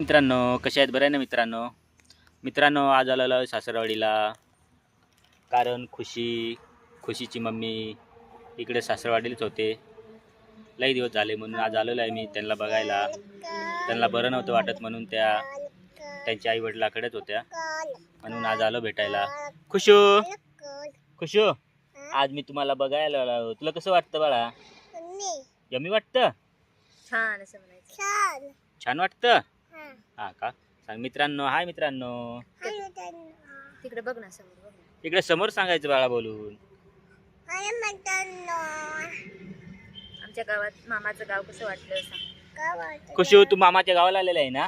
मित्रांनो, कसे आहेत? बरं आहे ना मित्रांनो आज आलेलो आहे सासरवाडीला. कारण खुशीची मम्मी इकडे सासरवाडीलाच होते. लई दिवस झाले म्हणून आज आलेलो आहे मी त्यांना बघायला. त्यांना बरं नव्हतं वाटत म्हणून त्यांच्या आई वडिलाकडेच होत्या, म्हणून आज आलो भेटायला. खुशू आज मी तुम्हाला बघायला आलो. तुला कसं वाटतं बाळा? यम्मी वाटतं? छान वाटतं? हा का? सांग मित्रांनो. हाय मित्रांनो. तिकडे बघ ना, समोर बघ ना. इकडे समोर सांगायचं बाळा बोलून. आमच्या गावात मामाचं गाव कसं वाटलं सांग. खुशू तू मामाच्या गावाला आलेला आहे ना?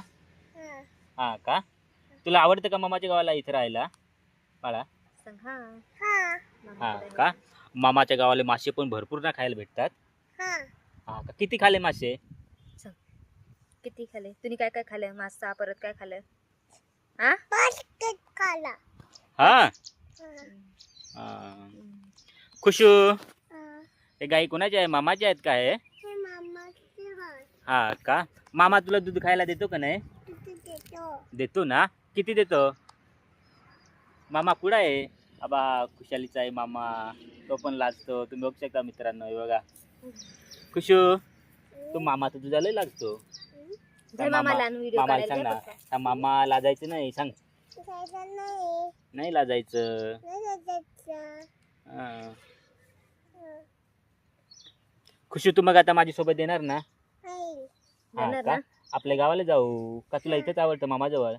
हा का? तुला आवडतं का मामाच्या गावाला इथं राहायला बाळा? सांग. हा हा का? मामाच्या गावाला मासे पण भरपूर ना खायला भेटतात. हा का? किती खाले मासे? सांग, किती खाले? तुम्ही काय काय खाल्लं? मासा परत काय खाल्लं? हा खुशू हे गाई कोणाच्या आहे? मामाच्या आहेत का हे? हा का? मामा तुला दूध खायला देतो का नाही? देतो ना. किती देतो? मामा कुठं आहे? आबा खुशालीचा आहे मामा. तो पण लाजतो. तुम्ही बघू शकता मित्रांनो. हे बघा खुशू, तो मामा तर तुझा लय लागतो. मामाला व्हिडिओ मामाला सांग ना. सांग मामा लाजायचं नाही. सांग नाही लाजायचं. खुशी तू मग आता माझ्यासोबत येणार ना? हा का? आपल्या गावाला जाऊ का? तुला इथेच आवडतं मामाजवळ?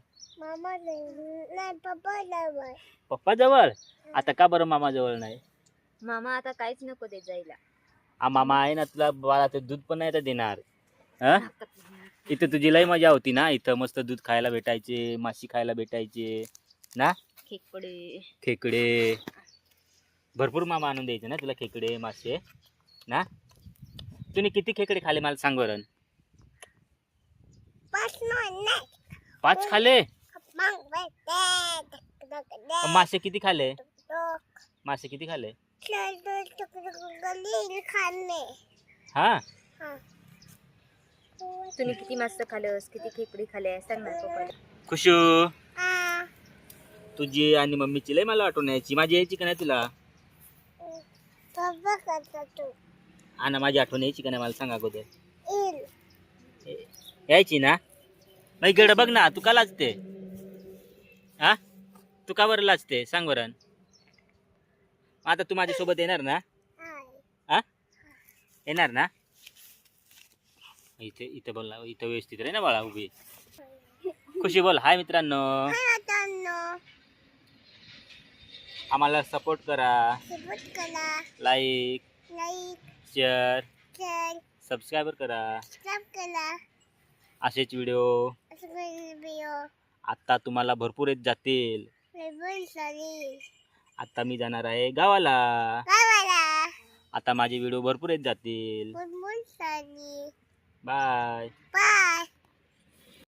पप्पा जवळ? आता का बरं मामा जवळ नाही? मामा आता काहीच नको देत जायला. हा मामा आहे ना तुला बाळाचं दूध पण नाही तर देणार. इथं तुझी लई मजा होती ना. इथं मस्त दूध खायला भेटायचे, माशी खायला भेटायचे ना. खेकडे भरपूर मामा आणून द्यायचे ना तुला, खेकडे मासे ना. तुम्ही किती खेकडे खाले मला सांग बरं? 5 खाले? मासे किती खाले? मासे किती खाले? हा तुम्ही किती मासे खाल्लंस? किती खेकडी खाल्ले? सांग ना पप्पाला. खुशू तुझी आणि मम्मीची लय मला आठवण यायची. माझी यायची का नाही तुला? आणि माझी आठवण यायची का नाही मला सांग अगोदर? यायची ना. मग इकडे बघ ना. तू का लाजते? हा तू का बरं लाजते सांग बरं? आता तू माझ्यासोबत येणार ना? हा येणार ना? इथे इथे बोल ना. इथं व्यवस्थित रे ना बाळा उभी. खुशी बोल. हाय मित्रांनो. आम्हाला सपोर्ट करा. लाईक शेअर सबस्क्राईबर करा. असेच व्हिडिओ आता तुम्हाला भरपूर येत जातील. आता मी जाणार आहे गावाला. आता माझे व्हिडिओ भरपूर येत जातील. बाय.